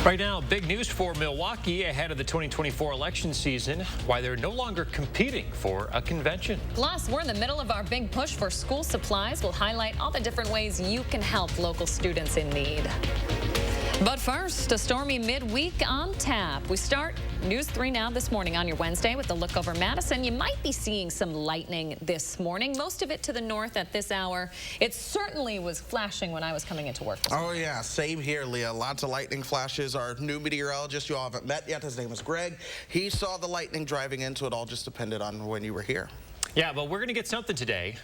Right now, big news for Milwaukee ahead of the 2024 election season, why they're no longer competing for a convention. Plus, we're in the middle of our big push for school supplies. We'll highlight all the different ways you can help local students in need. But first, a stormy midweek on tap. We start News 3 Now this morning on your Wednesday with a look over Madison. You might be seeing some lightning this morning, most of it to the north at this hour. It certainly was flashing when I was coming into work. Oh, yeah, same here, Leah. Lots of lightning flashes. Our new meteorologist you all haven't met yet, his name is Greg. He saw the lightning driving in, so it all just depended on when you were here. Yeah, but we're going to get something today.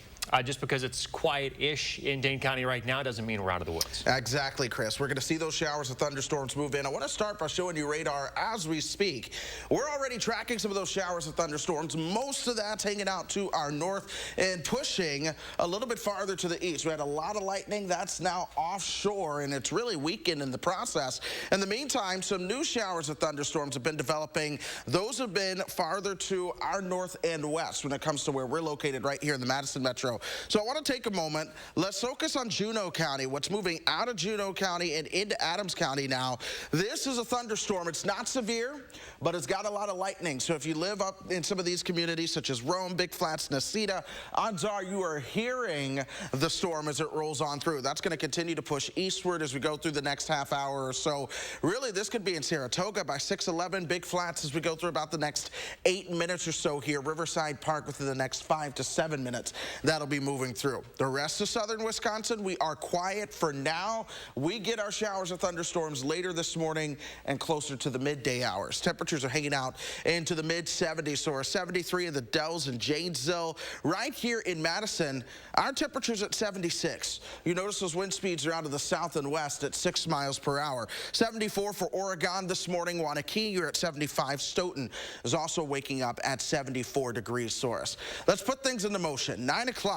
Just because it's quiet-ish in Dane County right now doesn't mean we're out of the woods. Exactly, Chris. We're going to see those showers of thunderstorms move in. I want to start by showing you radar as we speak. We're already tracking some of those showers of thunderstorms. Most of that's hanging out to our north and pushing a little bit farther to the east. We had a lot of lightning. That's now offshore, and it's really weakened in the process. In the meantime, some new showers of thunderstorms have been developing. Those have been farther to our north and west when it comes to where we're located right here in the Madison metro. So I want to take a moment. Let's focus on Juneau County, what's moving out of Juneau County and into Adams County now. This is a thunderstorm. It's not severe, but it's got a lot of lightning. So if you live up in some of these communities, such as Rome, Big Flats, Nacita, odds are you are hearing the storm as it rolls on through. That's going to continue to push eastward as we go through the next half hour or so. Really, this could be in Saratoga by 6:11, Big Flats as we go through about the next 8 minutes or so here, Riverside Park within the next 5 to 7 minutes. That'll be moving through. The rest of southern Wisconsin, we are quiet for now. We get our showers of thunderstorms later this morning and closer to the midday hours. Temperatures are hanging out into the mid-70s, so we're 73 in the Dells and Janesville. Right here in Madison, our temperature's at 76. You notice those wind speeds are out of the south and west at 6 miles per hour. 74 for Oregon this morning. Wanakee, you're at 75. Stoughton is also waking up at 74 degrees Celsius. Let's put things into motion. 9 o'clock,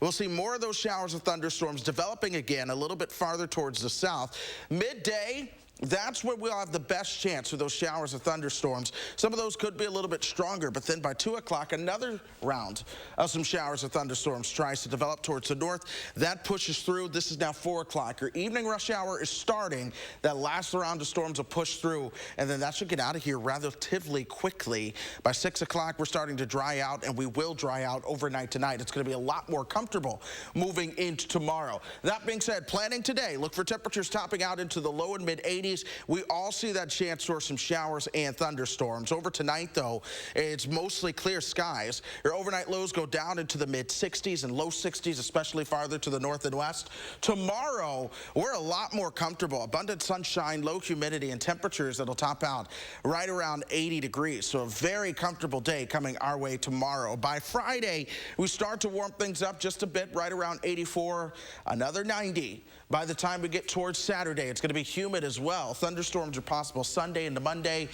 we'll see more of those showers of thunderstorms developing again a little bit farther towards the south. Midday, that's where we'll have the best chance for those showers of thunderstorms. Some of those could be a little bit stronger, but then by 2 o'clock, another round of some showers of thunderstorms tries to develop towards the north. That pushes through. This is now 4 o'clock. Your evening rush hour is starting. That last round of storms will push through, and then that should get out of here relatively quickly. By 6 o'clock, we're starting to dry out, and we will dry out overnight tonight. It's going to be a lot more comfortable moving into tomorrow. That being said, planning today, look for temperatures topping out into the low and mid-80s. We all see that chance for some showers and thunderstorms. Over tonight, though, it's mostly clear skies. Your overnight lows go down into the mid-60s and low 60s, especially farther to the north and west. Tomorrow, we're a lot more comfortable. Abundant sunshine, low humidity, and temperatures that'll top out right around 80 degrees. So a very comfortable day coming our way tomorrow. By Friday, we start to warm things up just a bit, right around 84, another 90. By the time we get towards Saturday, it's going to be humid as well. Thunderstorms are possible Sunday into Monday.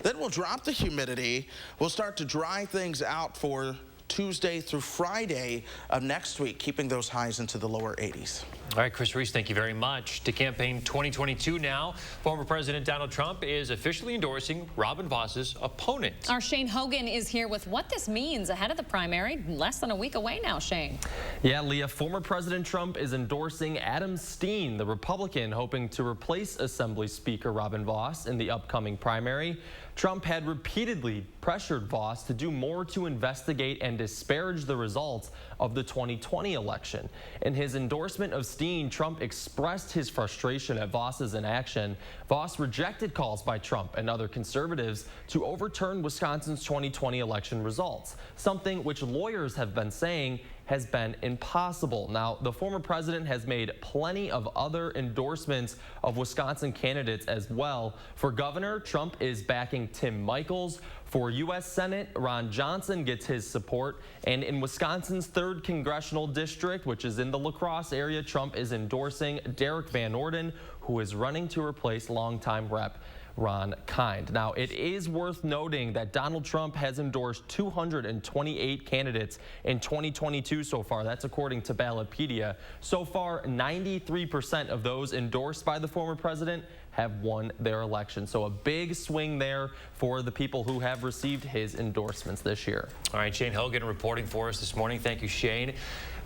Then we'll drop the humidity. We'll start to dry things out for Tuesday through Friday of next week, keeping those highs into the lower 80s. All right, Chris Reese, thank you very much. To campaign 2022 now, former President Donald Trump is officially endorsing Robin Voss's opponent. Our Shane Hogan is here with what this means ahead of the primary. Less than a week away now, Shane. Yeah, Leah, former President Trump is endorsing Adam Steen, the Republican, hoping to replace Assembly Speaker Robin Voss in the upcoming primary. Trump had repeatedly pressured Voss to do more to investigate and disparage the results of the 2020 election. In his endorsement of Steen, Trump expressed his frustration at Voss's inaction. Voss rejected calls by Trump and other conservatives to overturn Wisconsin's 2020 election results, something which lawyers have been saying has been impossible. Now, the former president has made plenty of other endorsements of Wisconsin candidates as well. For governor, Trump is backing Tim Michels. For U.S. Senate, Ron Johnson gets his support. And in Wisconsin's 3rd Congressional District, which is in the La Crosse area, Trump is endorsing Derek Van Orden, who is running to replace longtime Rep. Ron Kind. Now, it is worth noting that Donald Trump has endorsed 228 candidates in 2022 so far. That's according to Ballotpedia. So far, 93% of those endorsed by the former president have won their election. So a big swing there for the people who have received his endorsements this year. All right, Shane Hogan reporting for us this morning. Thank you, Shane.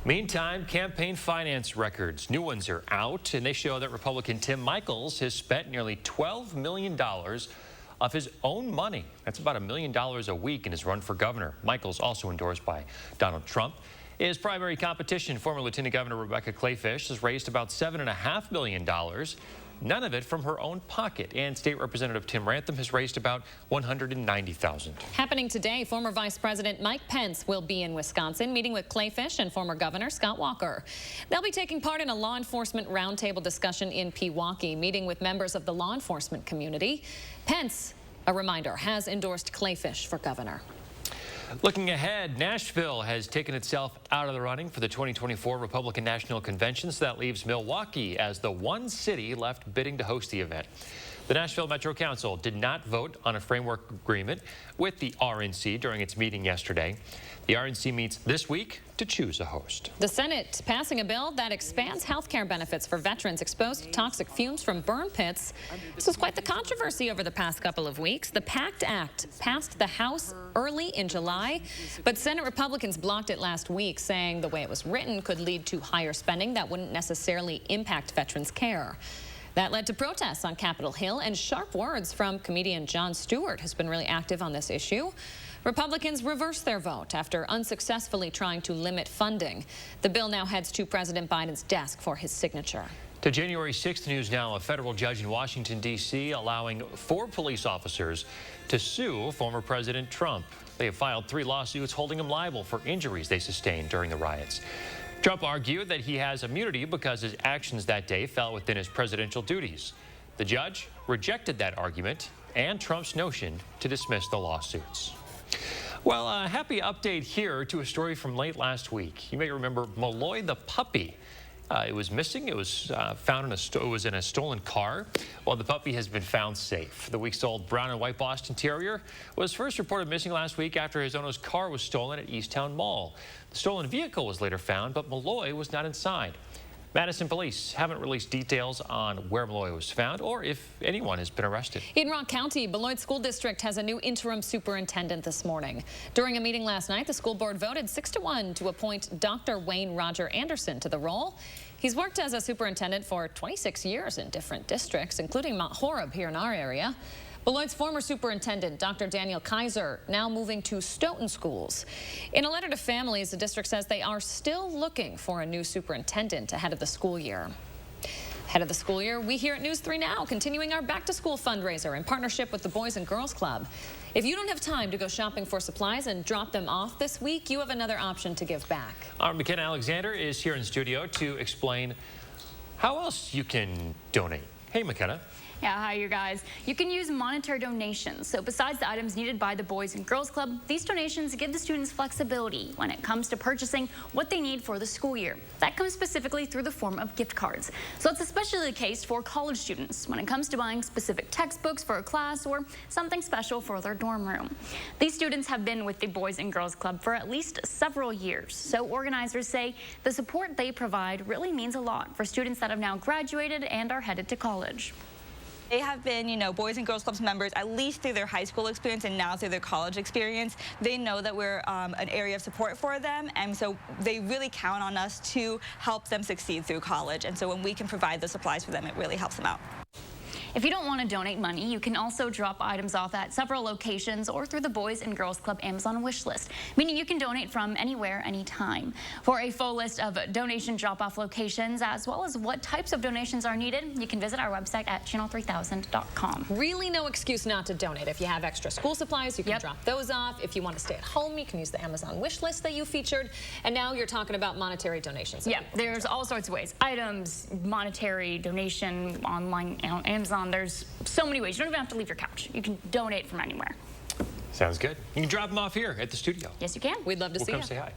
Meantime, campaign finance records, new ones are out, and they show that Republican Tim Michels has spent nearly $12 million of his own money. That's about $1 million a week in his run for governor. Michels, also endorsed by Donald Trump. His primary competition, former Lieutenant Governor Rebecca Kleefisch, has raised about $7.5 million. None of it from her own pocket. And State Representative Tim Rantham has raised about $190,000. Happening today, former Vice President Mike Pence will be in Wisconsin, meeting with Kleefisch and former Governor Scott Walker. They'll be taking part in a law enforcement roundtable discussion in Pewaukee, meeting with members of the law enforcement community. Pence, a reminder, has endorsed Kleefisch for governor. Looking ahead, Nashville has taken itself out of the running for the 2024 Republican National Convention, so that leaves Milwaukee as the one city left bidding to host the event. The Nashville Metro Council did not vote on a framework agreement with the RNC during its meeting yesterday. The RNC meets this week to choose a host. The Senate passing a bill that expands health care benefits for veterans exposed to toxic fumes from burn pits. This was quite the controversy over the past couple of weeks. The PACT Act passed the House early in July, but Senate Republicans blocked it last week, saying the way it was written could lead to higher spending that wouldn't necessarily impact veterans' care. That led to protests on Capitol Hill and sharp words from comedian Jon Stewart, who's been really active on this issue. Republicans reversed their vote after unsuccessfully trying to limit funding. The bill now heads to President Biden's desk for his signature. To January 6th news now, a federal judge in Washington, D.C. allowing 4 police officers to sue former President Trump. They have filed 3 lawsuits holding him liable for injuries they sustained during the riots. Trump argued that he has immunity because his actions that day fell within his presidential duties. The judge rejected that argument and Trump's notion to dismiss the lawsuits. Well, a happy update here to a story from late last week. You may remember Malloy the puppy. It was missing. It was found in a stolen car. Well, the puppy has been found safe. The week-old brown and white Boston Terrier was first reported missing last week after his owner's car was stolen at Easttown Mall. The stolen vehicle was later found, but Malloy was not inside. Madison police haven't released details on where Malloy was found or if anyone has been arrested. In Rock County, Beloit School District has a new interim superintendent this morning. During a meeting last night, the school board voted 6-1 to appoint Dr. Wayne Roger Anderson to the role. He's worked as a superintendent for 26 years in different districts, including Mount Horeb here in our area. Beloit's former superintendent, Dr. Daniel Kaiser, now moving to Stoughton schools. In a letter to families, the district says they are still looking for a new superintendent ahead of the school year. Ahead of the school year, we here at News 3 Now continuing our back-to-school fundraiser in partnership with the Boys and Girls Club. If you don't have time to go shopping for supplies and drop them off this week, you have another option to give back. Our McKenna Alexander is here in studio to explain how else you can donate. Hey, McKenna. Yeah, hi, you guys. You can use monetary donations. So besides the items needed by the Boys and Girls Club, these donations give the students flexibility when it comes to purchasing what they need for the school year. That comes specifically through the form of gift cards. So it's especially the case for college students when it comes to buying specific textbooks for a class or something special for their dorm room. These students have been with the Boys and Girls Club for at least several years. So organizers say the support they provide really means a lot for students that have now graduated and are headed to college. They have been, Boys and Girls Clubs members at least through their high school experience and now through their college experience. They know that we're an area of support for them, and so they really count on us to help them succeed through college. And so when we can provide the supplies for them, it really helps them out. If you don't want to donate money, you can also drop items off at several locations or through the Boys and Girls Club Amazon wish list, meaning you can donate from anywhere, anytime. For a full list of donation drop-off locations, as well as what types of donations are needed, you can visit our website at channel3000.com. Really no excuse not to donate. If you have extra school supplies, you can drop those off. If you want to stay at home, you can use the Amazon wish list that you featured. And now you're talking about monetary donations. Yeah, there's all sorts of ways. Items, monetary, donation, online, Amazon. There's so many ways. You don't even have to leave your couch. You can donate from anywhere. Sounds good. You can drop them off here at the studio. Yes, you can. We'd love to see you. We'll come say hi.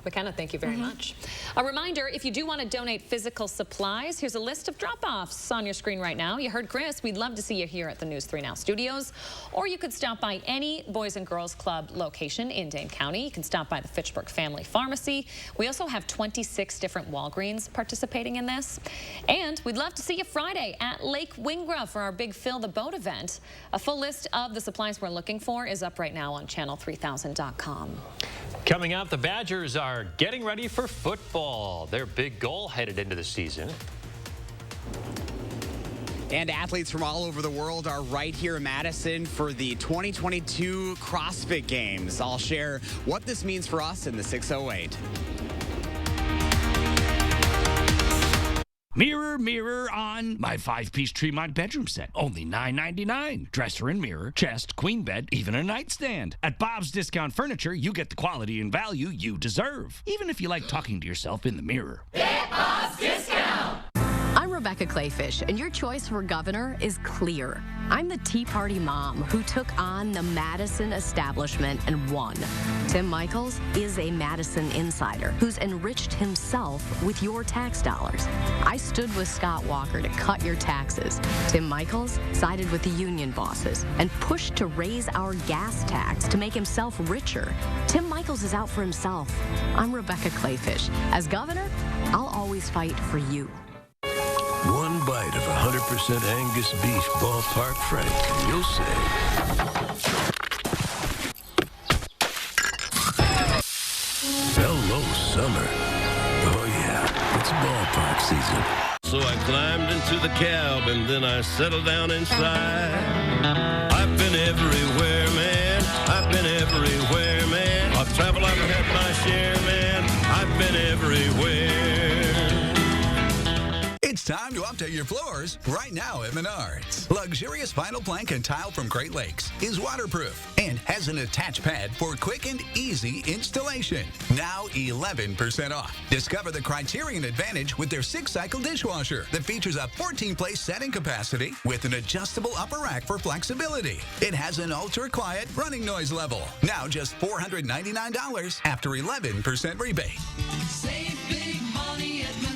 McKenna, thank you very much. A reminder, if you do want to donate physical supplies, here's a list of drop-offs on your screen right now. You heard Chris. We'd love to see you here at the News 3 Now studios. Or you could stop by any Boys and Girls Club location in Dane County. You can stop by the Fitchburg Family Pharmacy. We also have 26 different Walgreens participating in this. And we'd love to see you Friday at Lake Wingra for our big Fill the Boat event. A full list of the supplies we're looking for is up right now on channel3000.com. Coming up, the Badgers are getting ready for football. Their big goal headed into the season. And athletes from all over the world are right here in Madison for the 2022 CrossFit Games. I'll share what this means for us in the 608. Mirror, mirror on my 5-piece Tremont bedroom set. Only $9.99. Dresser and mirror, chest, queen bed, even a nightstand. At Bob's Discount Furniture, you get the quality and value you deserve. Even if you like talking to yourself in the mirror. Get Bob's Discount! I'm Rebecca Clayfish, and your choice for governor is clear. I'm the Tea Party mom who took on the Madison establishment and won. Tim Michaels is a Madison insider who's enriched himself with your tax dollars. I stood with Scott Walker to cut your taxes. Tim Michaels sided with the union bosses and pushed to raise our gas tax to make himself richer. Tim Michaels is out for himself. I'm Rebecca Clayfish. As governor, I'll always fight for you. One bite of 100% Angus beef ballpark frank, and you'll say, hello, summer. Oh, yeah, it's ballpark season. So I climbed into the cab, and then I settled down inside. I've been everywhere, man. I've been everywhere, man. I've traveled, I've had my share, man. I've been everywhere. It's time to update your floors right now at Menards. Luxurious vinyl plank and tile from Great Lakes is waterproof and has an attached pad for quick and easy installation. Now 11% off. Discover the Criterion Advantage with their 6-cycle dishwasher that features a 14-place setting capacity with an adjustable upper rack for flexibility. It has an ultra-quiet running noise level. Now just $499 after 11% rebate. Save big money at Menards.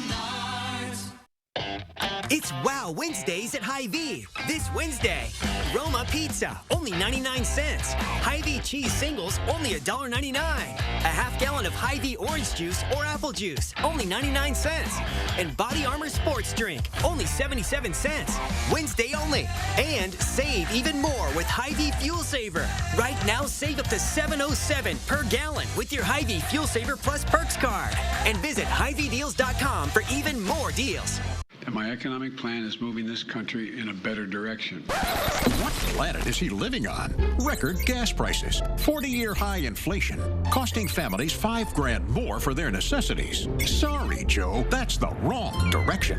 It's Wow Wednesdays at Hy-Vee. This Wednesday, Roma Pizza, only 99 cents. Hy-Vee cheese singles, only $1.99. A half gallon of Hy-Vee orange juice or apple juice, only 99 cents. And Body Armor sports drink, only 77 cents. Wednesday only. And save even more with Hy-Vee Fuel Saver. Right now, save up to $7.07 per gallon with your Hy-Vee Fuel Saver Plus Perks card. And visit HyVeeDeals.com for even more deals. And my economic plan is moving this country in a better direction. What planet is he living on? Record gas prices, 40-year high inflation, costing families $5 grand more for their necessities. Sorry, Joe, that's the wrong direction.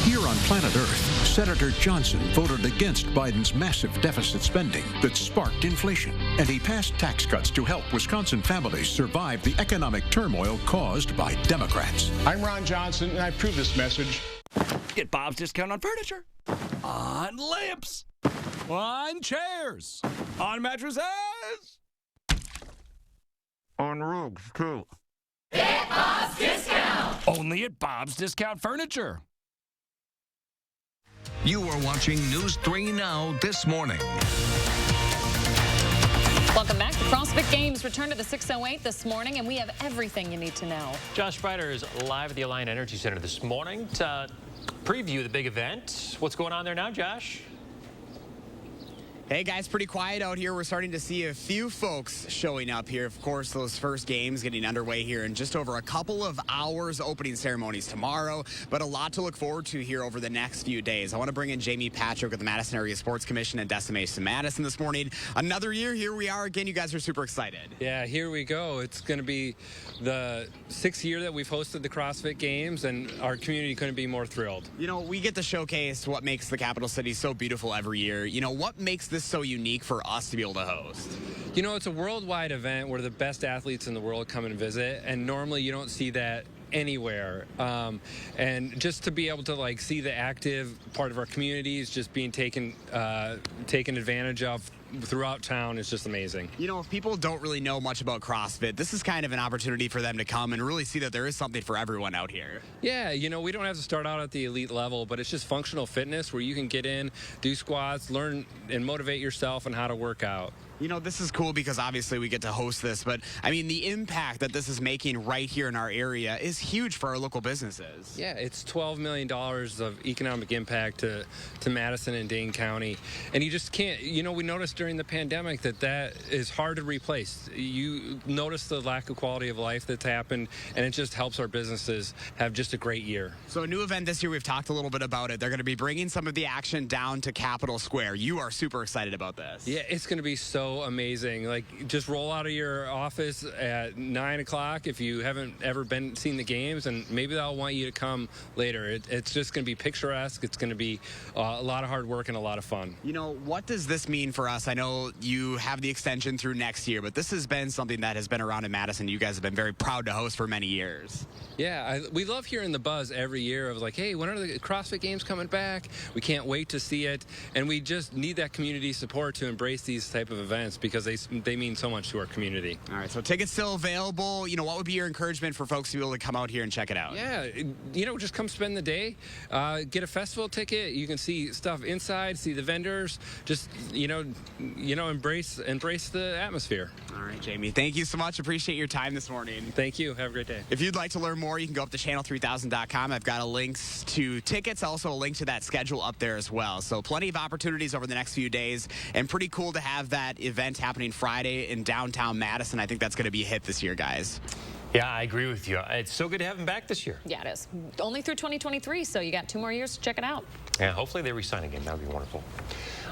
Here on planet Earth, Senator Johnson voted against Biden's massive deficit spending that sparked inflation, and he passed tax cuts to help Wisconsin families survive the economic turmoil caused by Democrats. I'm Ron Johnson, and I approve this message. Get Bob's Discount on furniture. On lamps. On chairs. On mattresses. On rugs, too. Get Bob's Discount! Only at Bob's Discount Furniture. You are watching News 3 Now this morning. Welcome back. The CrossFit Games return to the 608 this morning, and we have everything you need to know. Josh Sprider is live at the Alliant Energy Center this morning to preview the big event. What's going on there now, Josh? Hey guys, pretty quiet out here. We're starting to see a few folks showing up here. Of course, those first games getting underway here in just over a couple of hours. Opening ceremonies tomorrow, but a lot to look forward to here over the next few days. I want to bring in Jamie Patrick with the Madison Area Sports Commission and Destination Madison this morning. Another year, here we are again. You guys are super excited. Yeah, here we go. It's going to be the 6th year that we've hosted the CrossFit Games, and our community couldn't be more thrilled. You know, we get to showcase what makes the capital city so beautiful every year. You know, what makes this so unique for us to be able to host? You know, it's a worldwide event where the best athletes in the world come and visit, and normally you don't see that anywhere. And just to be able to like see the active part of our communities just being taken advantage of throughout town is just amazing. You know, if people don't really know much about CrossFit, this is kind of an opportunity for them to come and really see that there is something for everyone out here. Yeah, you know, we don't have to start out at the elite level, but it's just functional fitness where you can get in, do squats, learn and motivate yourself on how to work out. You know, this is cool because obviously we get to host this, but I mean, the impact that this is making right here in our area is huge for our local businesses. Yeah, it's $12 million of economic impact to Madison and Dane County. And you just can't, you know, we noticed during the pandemic that is hard to replace. You notice the lack of quality of life that's happened, and it just helps our businesses have just a great year. So a new event this year, we've talked a little bit about it. They're going to be bringing some of the action down to Capitol Square. You are super excited about this. Yeah, it's going to be so amazing. Like, just roll out of your office at 9 o'clock if you haven't ever seen the games, and maybe they'll want you to come later. It's just going to be picturesque. It's going to be a lot of hard work and a lot of fun. You know, what does this mean for us? I know you have the extension through next year, but this has been something that has been around in Madison. You guys have been very proud to host for many years. Yeah, we love hearing the buzz every year of like, hey, when are the CrossFit Games coming back? We can't wait to see it. And we just need that community support to embrace these type of events because they mean so much to our community. All right, so tickets still available. You know, what would be your encouragement for folks to be able to come out here and check it out? Yeah, you know, just come spend the day, get a festival ticket. You can see stuff inside, see the vendors, just, you know, embrace the atmosphere. All right, Jamie, thank you so much. Appreciate your time this morning. Thank you. Have a great day. If you'd like to learn more, you can go up to channel3000.com. I've got a links to tickets, also a link to that schedule up there as well. So plenty of opportunities over the next few days, and pretty cool to have that event happening Friday in downtown Madison. I think that's going to be a hit this year, guys. Yeah, I agree with you. It's so good to have him back this year. Yeah, it is. Only through 2023, so you got 2 more years to check it out. Yeah, hopefully they re-sign again. That would be wonderful.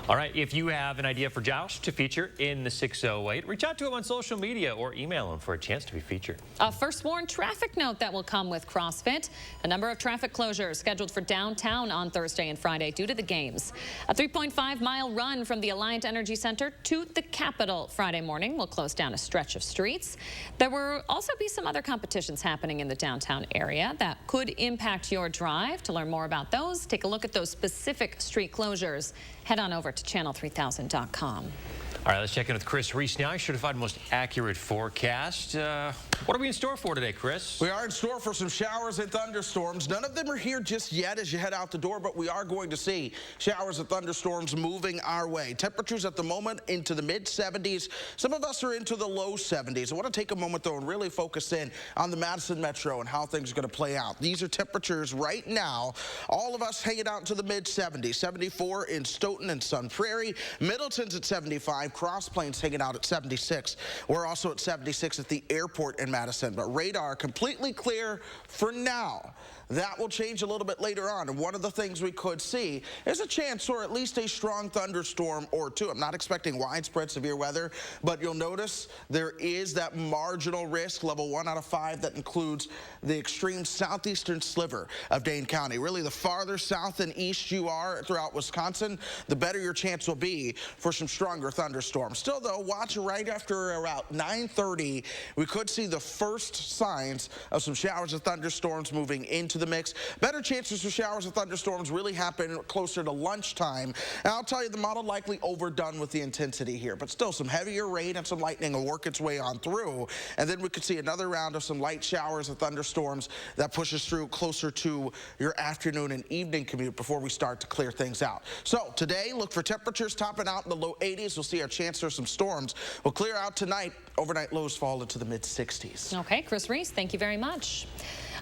All right, if you have an idea for Josh to feature in the 608, reach out to him on social media or email him for a chance to be featured. A first warned traffic note that will come with CrossFit. A number of traffic closures scheduled for downtown on Thursday and Friday due to the games. A 3.5-mile run from the Alliant Energy Center to the Capitol Friday morning will close down a stretch of streets. There will also be some other competitions happening in the downtown area that could impact your drive. To learn more about those, take a look at those specific street closures. Head on over to channel3000.com. All right, let's check in with Chris Reese now. He should have found the most accurate forecast. What are we in store for today, Chris? We are in store for some showers and thunderstorms. None of them are here just yet as you head out the door, but we are going to see showers and thunderstorms moving our way. Temperatures at the moment into the mid-70s. Some of us are into the low 70s. I want to take a moment, though, and really focus in on the Madison Metro and how things are going to play out. These are temperatures right now. All of us hanging out into the mid-70s. 74 in Stoughton and Sun Prairie. Middleton's at 75. Cross Plains hanging out at 76. We're also at 76 at the airport in Madison, but radar completely clear for now. That will change a little bit later on, and one of the things we could see is a chance for at least a strong thunderstorm or two. I'm not expecting widespread severe weather, but you'll notice there is that marginal risk, level 1 out of 5, that includes the extreme southeastern sliver of Dane County. Really, the farther south and east you are throughout Wisconsin, the better your chance will be for some stronger thunderstorms. Still, though, watch right after around 9:30, we could see the first signs of some showers and thunderstorms moving into the mix. Better chances for showers and thunderstorms really happen closer to lunchtime. And I'll tell you, the model likely overdone with the intensity here, but still some heavier rain and some lightning will work its way on through. And then we could see another round of some light showers and thunderstorms that pushes through closer to your afternoon and evening commute before we start to clear things out. So today, look for temperatures topping out in the low 80s. We'll see our chance for some storms. We'll clear out tonight. Overnight lows fall into the mid-60s. Okay, Chris Reese, thank you very much.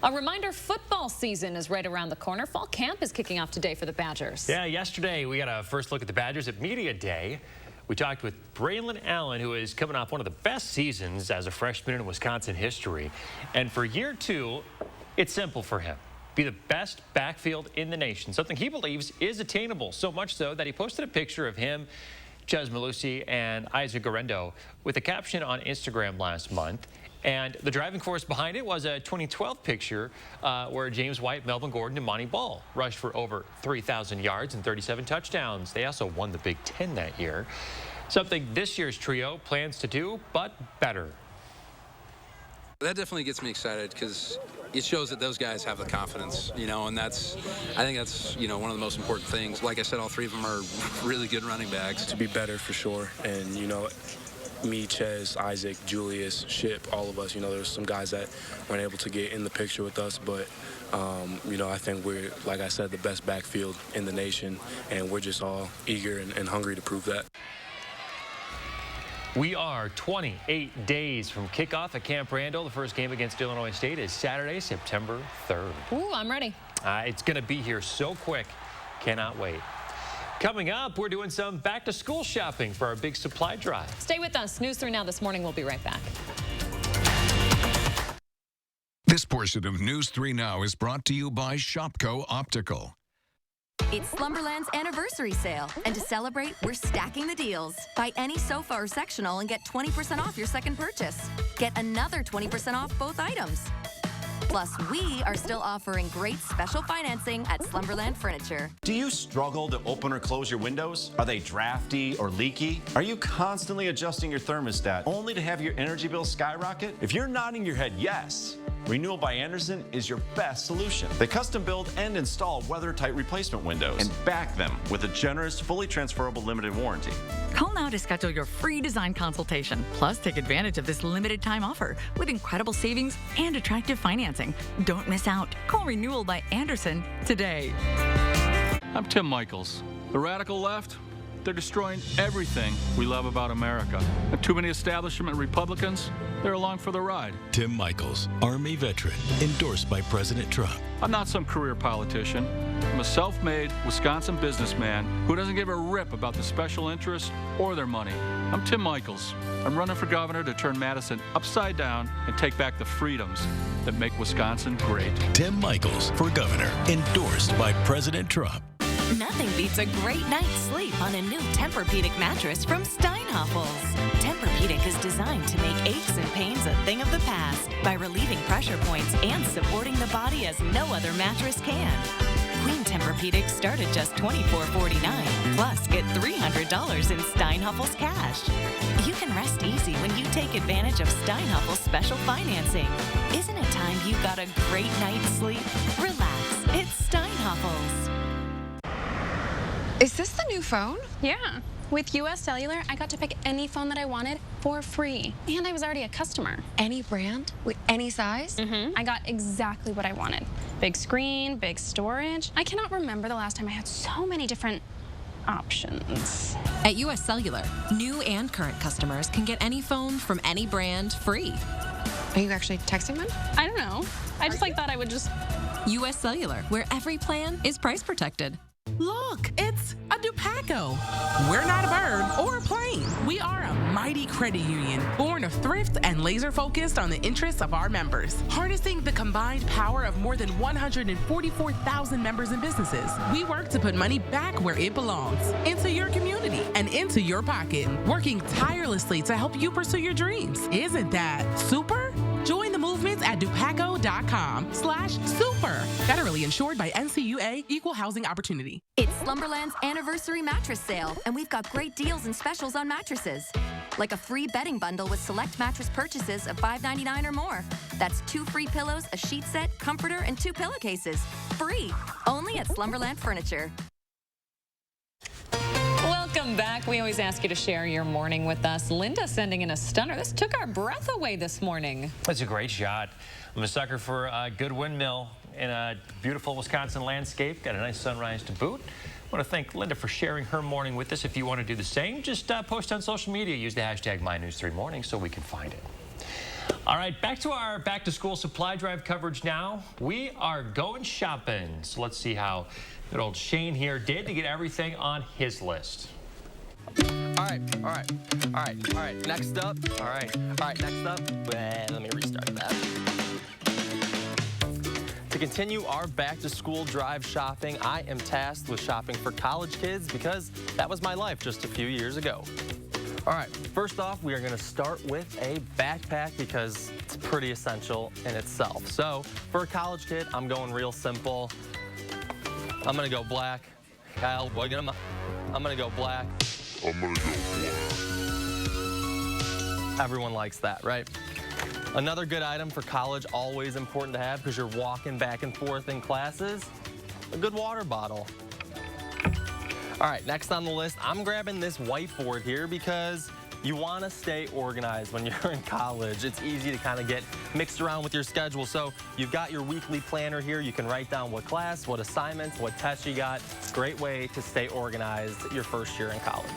A reminder, football season is right around the corner. Fall camp is kicking off today for the Badgers. Yeah, yesterday we got a first look at the Badgers at Media Day. We talked with Braylon Allen, who is coming off one of the best seasons as a freshman in Wisconsin history. And for year 2, it's simple for him. Be the best backfield in the nation, something he believes is attainable, so much so that he posted a picture of him, Ches Malusi, and Isaac Garendo with a caption on Instagram last month. And the driving force behind it was a 2012 picture where James White, Melvin Gordon, and Monty Ball rushed for over 3,000 yards and 37 touchdowns. They also won the Big Ten that year. Something this year's trio plans to do, but better. That definitely gets me excited because it shows that those guys have the confidence, you know, and I think that's, you know, one of the most important things. Like I said, all 3 of them are really good running backs. To be better for sure, and, you know, me, Ches, Isaac, Julius, Ship, all of us, you know, there's some guys that weren't able to get in the picture with us, but, you know, I think we're, like I said, the best backfield in the nation, and we're just all eager and hungry to prove that. We are 28 days from kickoff at Camp Randall. The first game against Illinois State is Saturday, September 3rd. Ooh, I'm ready. It's going to be here so quick. Cannot wait. Coming up, we're doing some back-to-school shopping for our big supply drive. Stay with us. News 3 Now this morning. We'll be right back. This portion of News 3 Now is brought to you by Shopko Optical. It's Slumberland's anniversary sale, and to celebrate, we're stacking the deals. Buy any sofa or sectional and get 20% off your second purchase. Get another 20% off both items. Plus, we are still offering great special financing at Slumberland Furniture. Do you struggle to open or close your windows? Are they drafty or leaky? Are you constantly adjusting your thermostat only to have your energy bill skyrocket? If you're nodding your head yes, Renewal by Anderson is your best solution. They custom build and install weather-tight replacement windows and back them with a generous, fully transferable limited warranty. Call now to schedule your free design consultation. Plus, take advantage of this limited time offer with incredible savings and attractive financing. Don't miss out. Call Renewal by Anderson today. I'm Tim Michaels. The radical left, they're destroying everything we love about America. And too many establishment Republicans, they're along for the ride. Tim Michaels, Army veteran, endorsed by President Trump. I'm not some career politician. I'm a self-made Wisconsin businessman who doesn't give a rip about the special interests or their money. I'm Tim Michaels. I'm running for governor to turn Madison upside down and take back the freedoms that make Wisconsin great. Tim Michaels for governor, endorsed by President Trump. Nothing beats a great night's sleep on a new Tempur-Pedic mattress from Steinhoffels. Tempur-Pedic is designed to make aches and pains a thing of the past by relieving pressure points and supporting the body as no other mattress can. Queen Tempur-Pedic start at just $24.49, plus get $300 in Steinhoffels cash. You can rest easy when you take advantage of Steinhoffels special financing. Isn't it time you got a great night's sleep? Relax, it's Steinhoffels. Is this the new phone? Yeah. With US Cellular, I got to pick any phone that I wanted for free. And I was already a customer. Any brand? With any size? I got exactly what I wanted. Big screen, big storage. I cannot remember the last time I had so many different options. At US Cellular, new and current customers can get any phone from any brand free. Are you actually texting them? I don't know. I just thought I would just... US Cellular, where every plan is price protected. Look, it's a Dupaco. We're not a bird or a plane. We are a mighty credit union, born of thrift and laser focused on the interests of our members. Harnessing the combined power of more than 144,000 members and businesses, we work to put money back where it belongs, into your community and into your pocket, working tirelessly to help you pursue your dreams. Isn't that super? Join the movement at dupaco.com/super. Federally insured by NCUA, Equal Housing Opportunity. It's Slumberland's anniversary mattress sale, and we've got great deals and specials on mattresses. Like a free bedding bundle with select mattress purchases of $5.99 or more. That's 2 free pillows, a sheet set, comforter, and 2 pillowcases. Free. Only at Slumberland Furniture. Welcome back. We always ask you to share your morning with us. Linda sending in a stunner. This took our breath away this morning. That's a great shot. I'm a sucker for a good windmill in a beautiful Wisconsin landscape. Got a nice sunrise to boot. I want to thank Linda for sharing her morning with us. If you want to do the same, just post on social media. Use the hashtag MyNews3Morning so we can find it. All right, back to our back-to-school supply drive coverage now. We are going shopping. So let's see how good old Shane here did to get everything on his list. All right, next up. All right, next up. Let me restart that. To continue our back-to-school drive shopping, I am tasked with shopping for college kids because that was my life just a few years ago. All right, first off, we are going to start with a backpack because it's pretty essential in itself. So for a college kid, I'm going real simple. I'm going to go black. Kyle, I'm going to go black. Everyone likes that, right? Another good item for college, always important to have because you're walking back and forth in classes, a good water bottle. All right, next on the list, I'm grabbing this whiteboard here because you want to stay organized when you're in college. It's easy to kind of get mixed around with your schedule. So you've got your weekly planner here. You can write down what class, what assignments, what tests you got. Great way to stay organized your first year in college.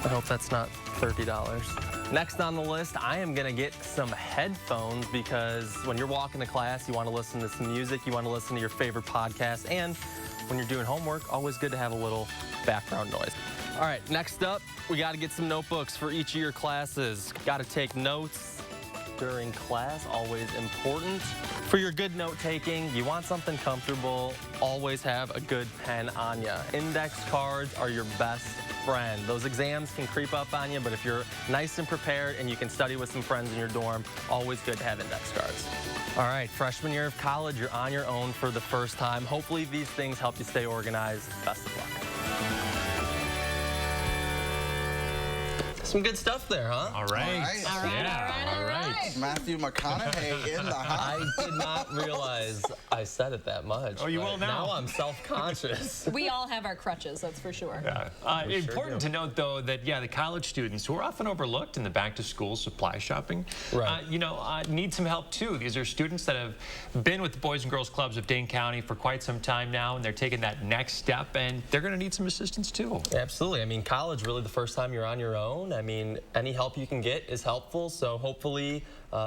I hope that's not $30. Next on the list, I am going to get some headphones because when you're walking to class, you want to listen to some music, you want to listen to your favorite podcast, and when you're doing homework, always good to have a little background noise. All right, next up, we got to get some notebooks for each of your classes. Got to take notes during class, always important. For your good note-taking, you want something comfortable, always have a good pen on you. Index cards are your best friend. Those exams can creep up on you, but if you're nice and prepared and you can study with some friends in your dorm, always good to have index cards. All right, freshman year of college, you're on your own for the first time. Hopefully these things help you stay organized. Best of luck. Some good stuff there, huh? All right. All right. Matthew McConaughey in the house. I did not realize I said it that much. Oh, you will now. Now I'm self-conscious. We all have our crutches, that's for sure. Yeah. Important to note, though, that, the college students who are often overlooked in the back-to-school supply shopping, need some help, too. These are students that have been with the Boys and Girls Clubs of Dane County for quite some time now, and they're taking that next step, and they're going to need some assistance, too. Absolutely. I mean, college, really the first time you're on your own. I mean, any help you can get is helpful, so hopefully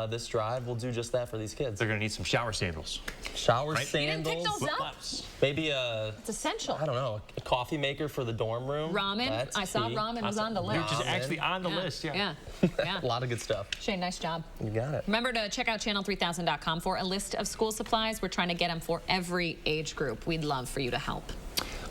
this drive will do just that for these kids. They're going to need some shower sandals. Shower You didn't pick sandals. those up? Maybe It's essential. I don't know, a coffee maker for the dorm room. Ramen. That's I saw key. ramen was on the list. Which is actually on the list, Yeah. A lot of good stuff. Shane, nice job. You got it. Remember to check out channel3000.com for a list of school supplies. We're trying to get them for every age group. We'd love for you to help.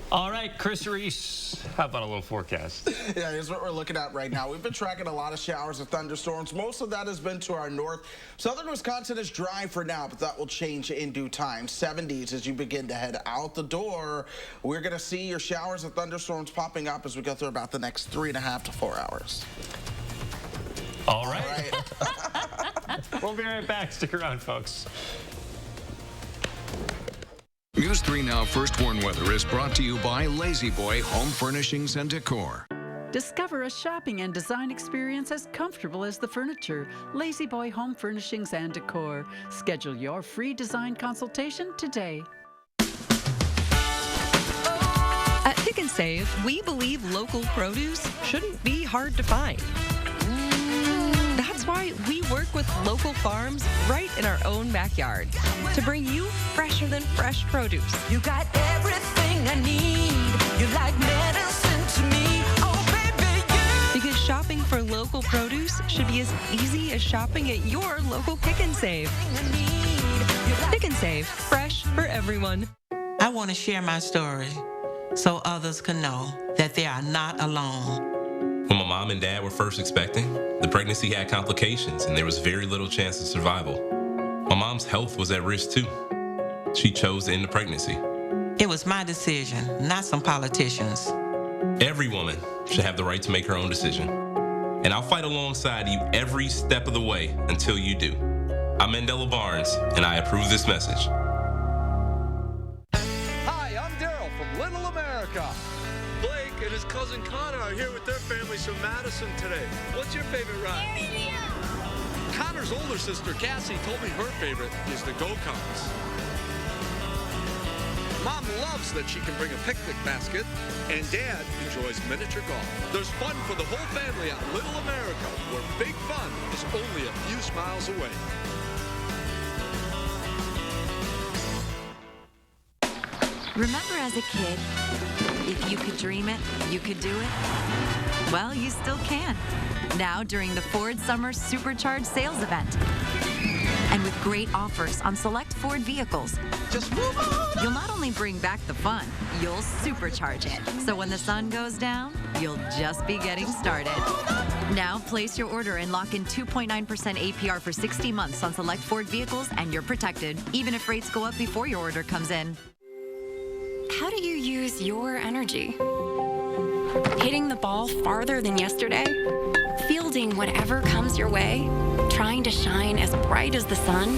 All right, Chris Reese, how about a little forecast? Yeah, here's what we're looking at right now. We've been tracking a lot of showers and thunderstorms. Most of that has been to our north. Southern Wisconsin is dry for now, but that will change in due time. 70s as you begin to head out the door. We're going to see your showers and thunderstorms popping up as we go through about the next 3.5 to 4 hours. All right. We'll be right back. Stick around, folks. News 3 Now First Warn Weather is brought to you by Lazy Boy Home Furnishings and Decor. Discover a shopping and design experience as comfortable as the furniture. Lazy Boy Home Furnishings and Decor. Schedule your free design consultation today. At Pick and Save, we believe local produce shouldn't be hard to find. That's why we work with local farms right in our own backyard to bring you fresher than fresh produce. You got everything I need. You're like medicine to me. Oh, baby, you. Because shopping for local produce should be as easy as shopping at your local Pick and Save. Pick and Save, fresh for everyone. I want to share my story so others can know that they are not alone. When my mom and dad were first expecting, the pregnancy had complications and there was very little chance of survival. My mom's health was at risk too. She chose to end the pregnancy. It was my decision, not some politicians. Every woman should have the right to make her own decision. And I'll fight alongside you every step of the way until you do. I'm Mandela Barnes, and I approve this message. Hi, I'm Daryl from Little America. Blake and his cousin Connor are here with their families from Madison today. What's your favorite ride? Connor's older sister, Cassie, told me her favorite is the go-karts. Mom loves that she can bring a picnic basket, and Dad enjoys miniature golf. There's fun for the whole family at Little America, where big fun is only a few miles away. Remember as a kid, if you could dream it, you could do it? Well, you still can. Now during the Ford Summer Supercharged sales event. And with great offers on select Ford vehicles, just move on. You'll not only bring back the fun, you'll supercharge it. So when the sun goes down, you'll just be getting started. Now place your order and lock in 2.9% APR for 60 months on select Ford vehicles, and you're protected, even if rates go up before your order comes in. How do you use your energy? Hitting the ball farther than yesterday? Fielding whatever comes your way? Trying to shine as bright as the sun?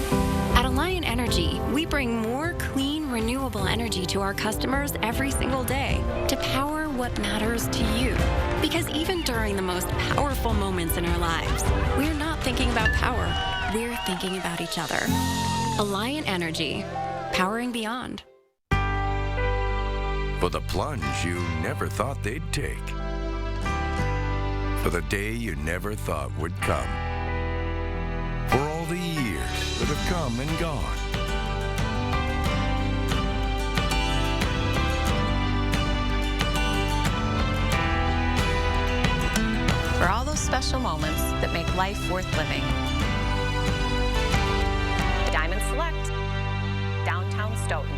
At Alliant Energy, we bring more clean, renewable energy to our customers every single day to power what matters to you. Because even during the most powerful moments in our lives, we're not thinking about power, we're thinking about each other. Alliant Energy, powering beyond. For the plunge you never thought they'd take. for the day you never thought would come. For all the years that have come and gone. For all those special moments that make life worth living. Diamond Select, downtown Stoughton.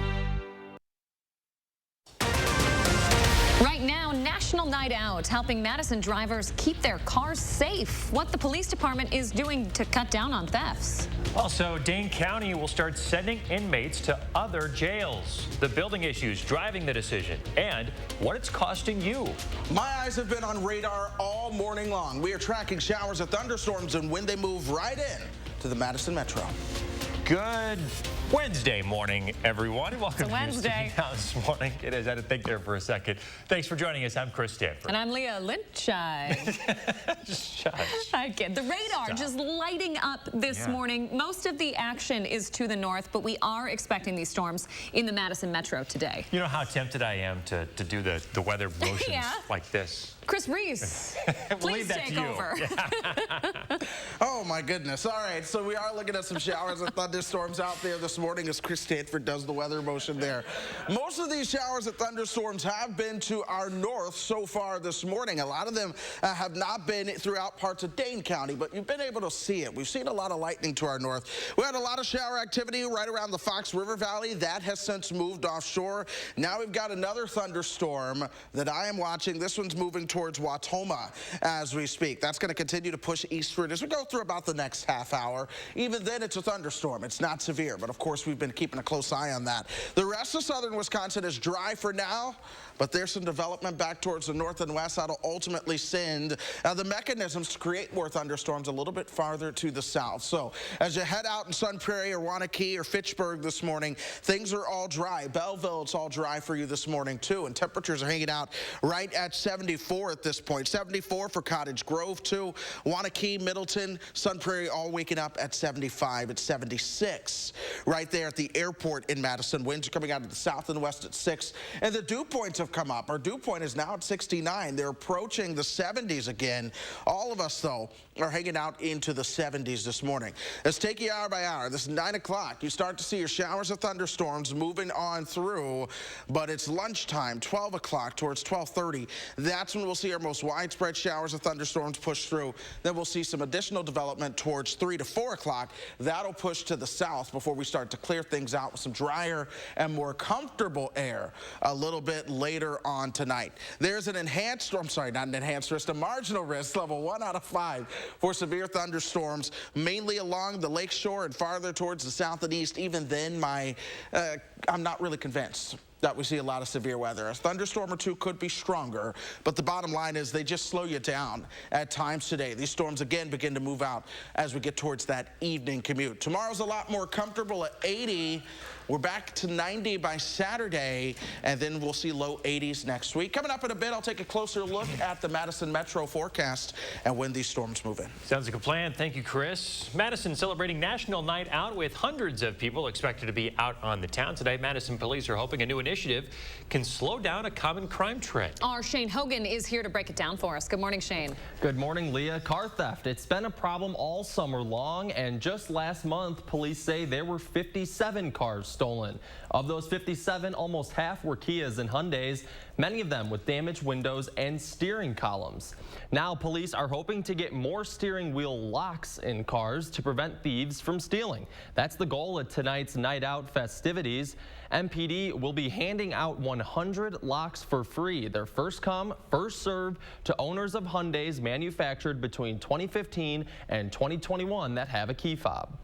Right now, National Night Out, helping Madison drivers keep their cars safe. What the police department is doing to cut down on thefts. Also, Dane County will start sending inmates to other jails. The building issues driving the decision and what it's costing you. My eyes have been on radar all morning long. We are tracking showers and thunderstorms and when they move right in to the Madison Metro. Good Wednesday morning, everyone. Welcome to Wednesday. This morning. It is. I had to think there for a second. Thanks for joining us. I'm Chris Stanford. And I'm Leah Lynchai. Just shush. The radar just lighting up this morning. Most of the action is to the north, but we are expecting these storms in the Madison Metro today. You know how tempted I am to do the weather motions like this. Chris Reese, please take over. Oh, my goodness. All right, so we are looking at some showers and thunderstorms out there this morning as Chris Stanford does the weather motion there. Most of these showers and thunderstorms have been to our north so far this morning. A lot of them have not been throughout parts of Dane County, but you've been able to see it. We've seen a lot of lightning to our north. We had a lot of shower activity right around the Fox River Valley. That has since moved offshore. Now we've got another thunderstorm that I am watching. This one's moving towards Watoma as we speak. That's going to continue to push eastward as we go through about the next half hour. Even then, it's a thunderstorm. It's not severe, but of course, we've been keeping a close eye on that. The rest of southern Wisconsin is dry for now, but there's some development back towards the north and west that'll ultimately send the mechanisms to create more thunderstorms a little bit farther to the south. So as you head out in Sun Prairie or Waunakee or Fitchburg this morning, things are all dry. Belleville, it's all dry for you this morning too, and temperatures are hanging out right at 74 at this point. 74 for Cottage Grove too. Waunakee, Middleton, Sun Prairie all waking up at 75. It's 76 right there at the airport in Madison. Winds are coming out of the south and west at 6. And the dew points have come up. Our dew point is now at 69. They're approaching the 70s again. All of us, though, are hanging out into the 70s this morning. Let's take you hour by hour. This is 9 o'clock. You start to see your showers of thunderstorms moving on through, but it's lunchtime, 12 o'clock towards 12:30. That's when we'll see our most widespread showers of thunderstorms push through. Then we'll see some additional development towards 3 to 4 o'clock. That'll push to the south before we start to clear things out with some drier and more comfortable air a little bit later on tonight. There's an enhanced, I'm sorry, not an enhanced risk, a marginal risk, level 1 out of 5 for severe thunderstorms, mainly along the lakeshore and farther towards the south and east. Even then, I'm not really convinced that we see a lot of severe weather. A thunderstorm or two could be stronger, but the bottom line is they just slow you down at times today. These storms again begin to move out as we get towards that evening commute. Tomorrow's a lot more comfortable at 80. We're back to 90 by Saturday, and then we'll see low 80s next week. Coming up in a bit, I'll take a closer look at the Madison Metro forecast and when these storms move in. Sounds like a plan. Thank you, Chris. Madison celebrating National Night Out with hundreds of people expected to be out on the town today. Madison police are hoping a new initiative can slow down a common crime trend. Our Shane Hogan is here to break it down for us. Good morning, Shane. Good morning, Leah. Car theft. It's been a problem all summer long, and just last month, police say there were 57 cars stolen. Of those 57, almost half were Kias and Hyundais, many of them with damaged windows and steering columns. Now, police are hoping to get more steering wheel locks in cars to prevent thieves from stealing. That's the goal at tonight's Night Out festivities. MPD will be handing out 100 locks for free. They're first come, first served to owners of Hyundais manufactured between 2015 and 2021 that have a key fob.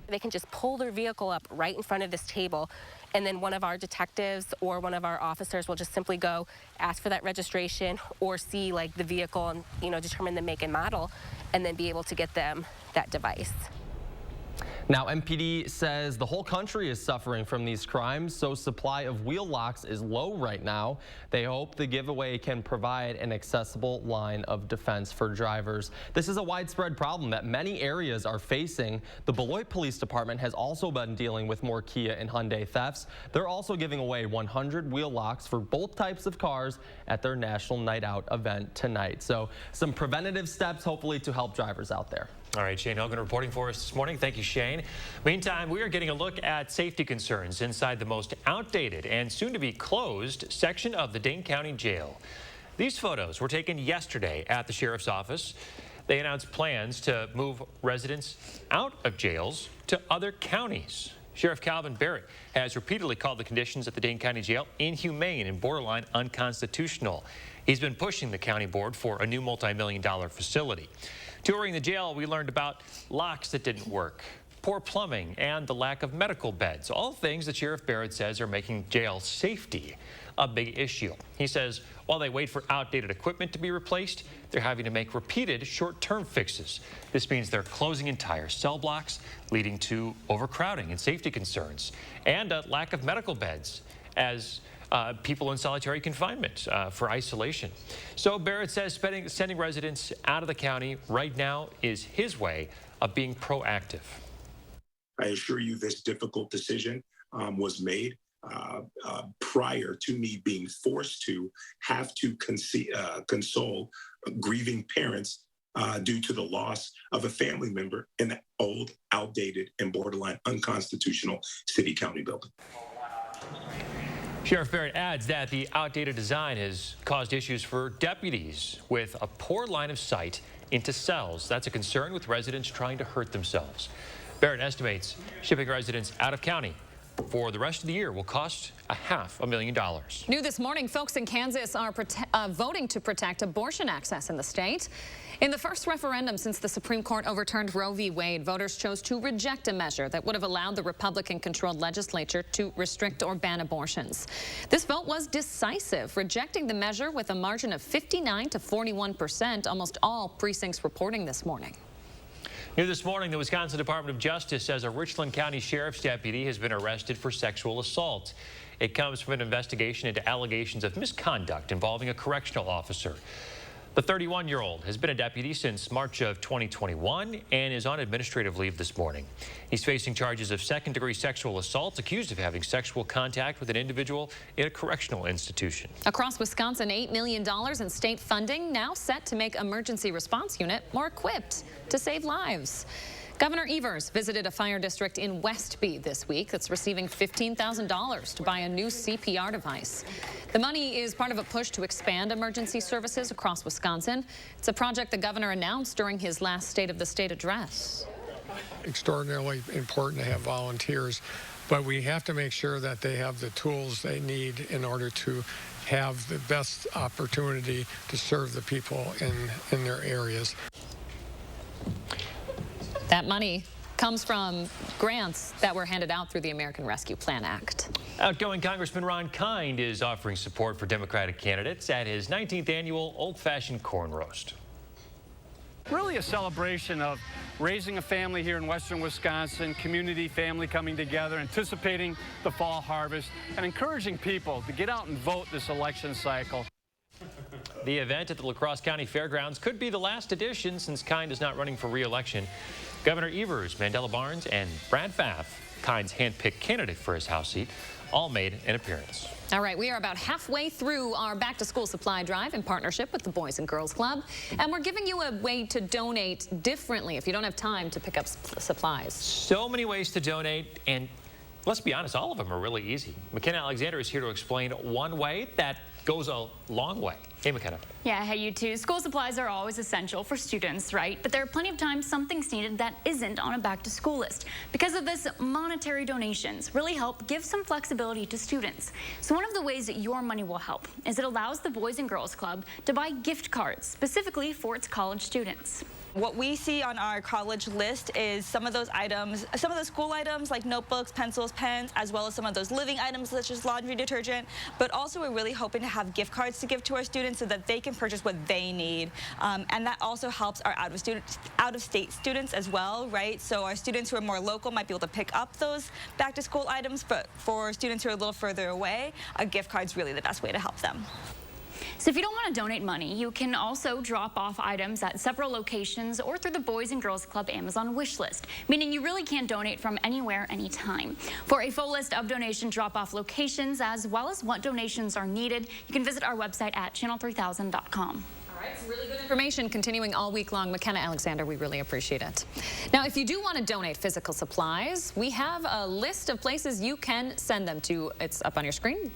They can just pull their vehicle up right in front of this table, and then one of our detectives or one of our officers will just simply go ask for that registration or see like the vehicle and determine the make and model, and then be able to get them that device. Now, MPD says the whole country is suffering from these crimes, so supply of wheel locks is low right now. They hope the giveaway can provide an accessible line of defense for drivers. This is a widespread problem that many areas are facing. The Beloit Police Department has also been dealing with more Kia and Hyundai thefts. They're also giving away 100 wheel locks for both types of cars at their National Night Out event tonight. So some preventative steps, hopefully, to help drivers out there. All right, Shane Hogan reporting for us this morning. Thank you, Shane. Meantime, we are getting a look at safety concerns inside the most outdated and soon-to-be closed section of the Dane County Jail. These photos were taken yesterday at the Sheriff's Office. They announced plans to move residents out of jails to other counties. Sheriff Calvin Barrett has repeatedly called the conditions at the Dane County Jail inhumane and borderline unconstitutional. He's been pushing the county board for a new multi-million-dollar facility. Touring the jail, we learned about locks that didn't work, poor plumbing, and the lack of medical beds. All things that Sheriff Barrett says are making jail safety a big issue. He says while they wait for outdated equipment to be replaced, they're having to make repeated short-term fixes. This means they're closing entire cell blocks, leading to overcrowding and safety concerns, and a lack of medical beds as people in solitary confinement for isolation. So Barrett says sending residents out of the county right now is his way of being proactive. I assure you this difficult decision was made prior to me being forced to have to console grieving parents due to the loss of a family member in the old, outdated, and borderline unconstitutional city-county building. Sheriff Barrett adds that the outdated design has caused issues for deputies with a poor line of sight into cells. That's a concern with residents trying to hurt themselves. Barrett estimates shipping residents out of county for the rest of the year will cost $500,000. New this morning, folks in Kansas are voting to protect abortion access in the state. In the first referendum since the Supreme Court overturned Roe v. Wade, voters chose to reject a measure that would have allowed the Republican-controlled legislature to restrict or ban abortions. This vote was decisive, rejecting the measure with a margin of 59% to 41%, almost all precincts reporting this morning. New this morning, the Wisconsin Department of Justice says a Richland County Sheriff's deputy has been arrested for sexual assault. It comes from an investigation into allegations of misconduct involving a correctional officer. The 31-year-old has been a deputy since March of 2021 and is on administrative leave this morning. He's facing charges of second-degree sexual assault, accused of having sexual contact with an individual in a correctional institution. Across Wisconsin, $8 million in state funding now set to make emergency response unit more equipped to save lives. Governor Evers visited a fire district in Westby this week that's receiving $15,000 to buy a new CPR device. The money is part of a push to expand emergency services across Wisconsin. It's a project the governor announced during his last State of the State address. Extraordinarily important to have volunteers, but we have to make sure that they have the tools they need in order to have the best opportunity to serve the people in their areas. That money comes from grants that were handed out through the American Rescue Plan Act. Outgoing Congressman Ron Kind is offering support for Democratic candidates at his 19th annual old-fashioned corn roast. Really a celebration of raising a family here in western Wisconsin, community, family coming together, anticipating the fall harvest, and encouraging people to get out and vote this election cycle. The event at the La Crosse County Fairgrounds could be the last edition since Kind is not running for re-election. Governor Evers, Mandela Barnes, and Brad Pfaff, Kind's hand-picked candidate for his House seat, all made an appearance. All right, we are about halfway through our back-to-school supply drive in partnership with the Boys and Girls Club, and we're giving you a way to donate differently if you don't have time to pick up supplies. So many ways to donate, and let's be honest, all of them are really easy. McKenna Alexander is here to explain one way that goes a long way. Hey, McKenna. Yeah, hey, you too. School supplies are always essential for students, right? But there are plenty of times something's needed that isn't on a back-to-school list. Because of this, monetary donations really help give some flexibility to students. So one of the ways that your money will help is it allows the Boys and Girls Club to buy gift cards, specifically for its college students. What we see on our college list is some of those items, some of the school items like notebooks, pencils, pens, as well as some of those living items such as laundry detergent. But also we're really hoping to have gift cards to give to our students so that they can purchase what they need. And that also helps our out-of-state students as well, right? So our students who are more local might be able to pick up those back-to-school items, but for students who are a little further away, a gift card's really the best way to help them. So if you don't want to donate money, you can also drop off items at several locations or through the Boys and Girls Club Amazon wish list, meaning you really can donate from anywhere, anytime. For a full list of donation drop-off locations, as well as what donations are needed, you can visit our website at channel3000.com. All right, some really good information continuing all week long. McKenna Alexander, we really appreciate it. Now, if you do want to donate physical supplies, we have a list of places you can send them to. It's up on your screen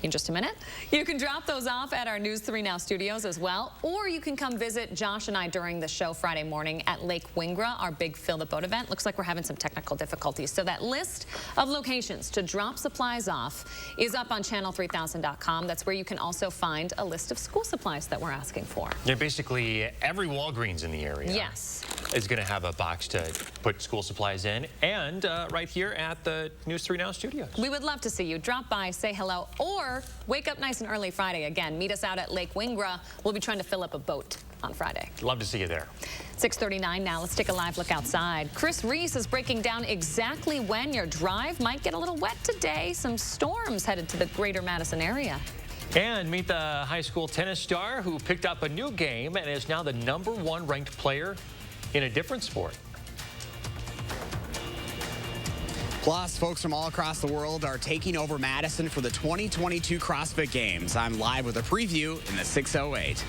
in just a minute. You can drop those off at our News 3 Now studios as well, or you can come visit Josh and I during the show Friday morning at Lake Wingra, our big Fill the Boat event. Looks like we're having some technical difficulties. So that list of locations to drop supplies off is up on channel3000.com. That's where you can also find a list of school supplies that we're asking for. Yeah, basically every Walgreens in the area. Yes. Is going to have a box to put school supplies in, and right here at the News 3 Now studios. We would love to see you. Drop by, say hello, or wake up nice and early Friday. Again, meet us out at Lake Wingra. We'll be trying to fill up a boat on Friday. Love to see you there. 6:39 now. Let's take a live look outside. Chris Reese is breaking down exactly when your drive might get a little wet today. Some storms headed to the greater Madison area. And meet the high school tennis star who picked up a new game and is now the #1 ranked player in a different sport. Plus, folks from all across the world are taking over Madison for the 2022 CrossFit Games. I'm live with a preview in the 6:08.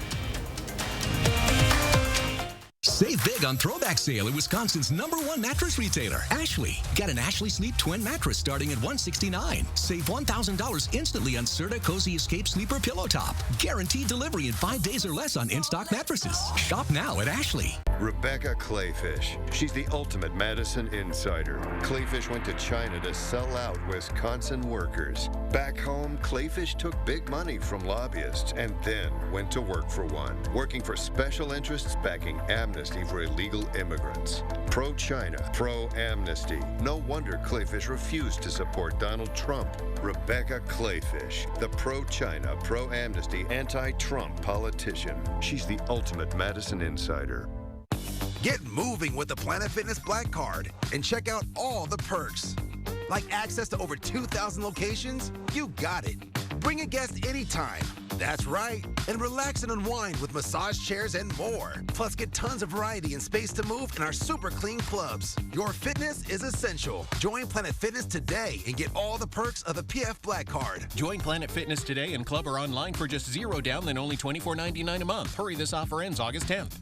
Save big on throwback sale at Wisconsin's #1 mattress retailer, Ashley. Get an Ashley Sleep Twin mattress starting at $169. Save $1,000 instantly on Serta Cozy Escape Sleeper Pillow Top. Guaranteed delivery in 5 days or less on in-stock mattresses. Shop now at Ashley. Rebecca Clayfish. She's the ultimate Madison insider. Clayfish went to China to sell out Wisconsin workers. Back home, Clayfish took big money from lobbyists and then went to work for one, working for special interests backing amnesty for illegal immigrants. Pro-China, pro-amnesty. No wonder Clayfish refused to support Donald Trump. Rebecca Clayfish, the pro-China, pro-amnesty, anti-Trump politician. She's the ultimate Madison insider. Get moving with the Planet Fitness Black Card and check out all the perks. Like access to over 2,000 locations? You got it. Bring a guest anytime. That's right. And relax and unwind with massage chairs and more. Plus, get tons of variety and space to move in our super clean clubs. Your fitness is essential. Join Planet Fitness today and get all the perks of the PF Black Card. Join Planet Fitness today in club or online for just $0 down, then only $24.99 a month. Hurry, this offer ends August 10th.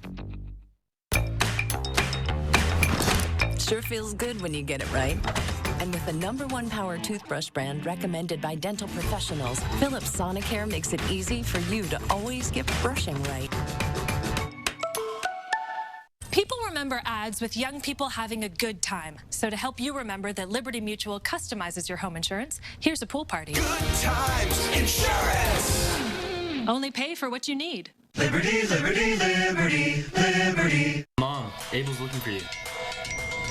Sure feels good when you get it right. And with the #1 power toothbrush brand recommended by dental professionals, Philips Sonicare makes it easy for you to always get brushing right. People remember ads with young people having a good time. So to help you remember that Liberty Mutual customizes your home insurance, here's a pool party. Good times insurance. Only pay for what you need. Liberty, liberty, liberty, liberty. Mom, Abel's looking for you.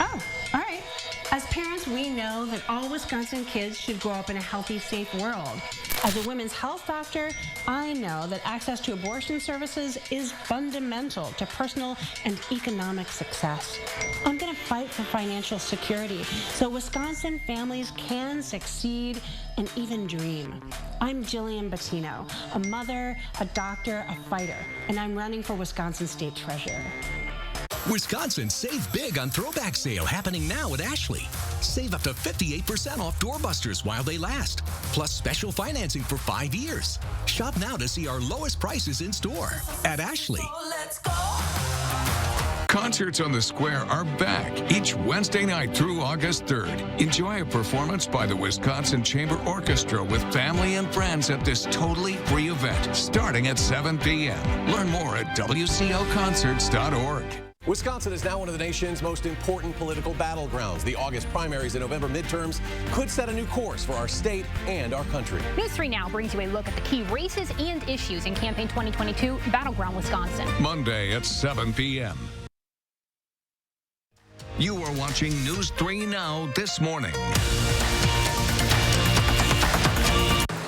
Oh, all right. As parents, we know that all Wisconsin kids should grow up in a healthy, safe world. As a women's health doctor, I know that access to abortion services is fundamental to personal and economic success. I'm going to fight for financial security so Wisconsin families can succeed and even dream. I'm Jillian Bettino, a mother, a doctor, a fighter, and I'm running for Wisconsin State Treasurer. Wisconsin Save Big on Throwback Sale happening now at Ashley. Save up to 58% off doorbusters while they last, plus special financing for 5 years. Shop now to see our lowest prices in store at Ashley. Concerts on the Square are back each Wednesday night through August 3rd. Enjoy a performance by the Wisconsin Chamber Orchestra with family and friends at this totally free event starting at 7 p.m. Learn more at WCOconcerts.org. Wisconsin is now one of the nation's most important political battlegrounds. The August primaries and November midterms could set a new course for our state and our country. News 3 Now brings you a look at the key races and issues in campaign 2022 Battleground Wisconsin. Monday at 7 p.m. You are watching News 3 Now this morning.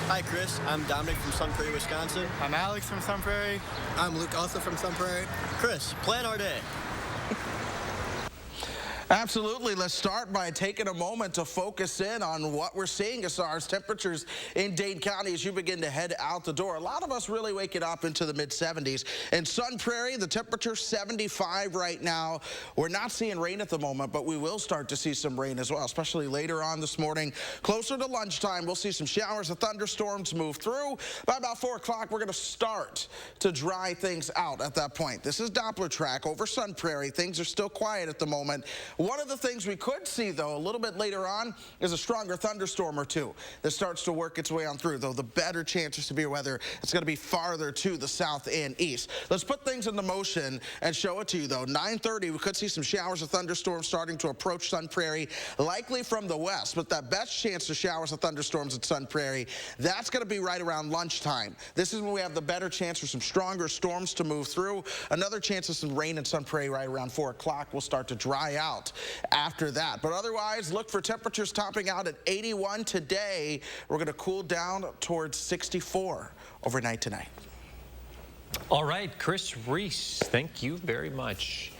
Hi, Chris. I'm Dominic from Sun Prairie, Wisconsin. I'm Alex from Sun Prairie. I'm Luke, also from Sun Prairie. Chris, plan our day. Absolutely. Let's start by taking a moment to focus in on what we're seeing as far as temperatures in Dane County as you begin to head out the door. A lot of us really waking up into the mid-70s. In Sun Prairie, the temperature 75 right now. We're not seeing rain at the moment, but we will start to see some rain as well, especially later on this morning. Closer to lunchtime, we'll see some showers of thunderstorms move through. By about 4 o'clock, we're going to start to dry things out at that point. This is Doppler track over Sun Prairie. Things are still quiet at the moment. One of the things we could see, though, a little bit later on is a stronger thunderstorm or two that starts to work its way on through, though the better chance of severe weather, it's going to be farther to the south and east. Let's put things into motion and show it to you, though. 9:30, we could see some showers of thunderstorms starting to approach Sun Prairie, likely from the west, but that best chance of showers of thunderstorms at Sun Prairie, that's going to be right around lunchtime. This is when we have the better chance for some stronger storms to move through. Another chance of some rain in Sun Prairie right around 4 o'clock will start to dry out after that. But otherwise, look for temperatures topping out at 81 today. We're going to cool down towards 64 overnight tonight. All right, Chris Reese, thank you very much.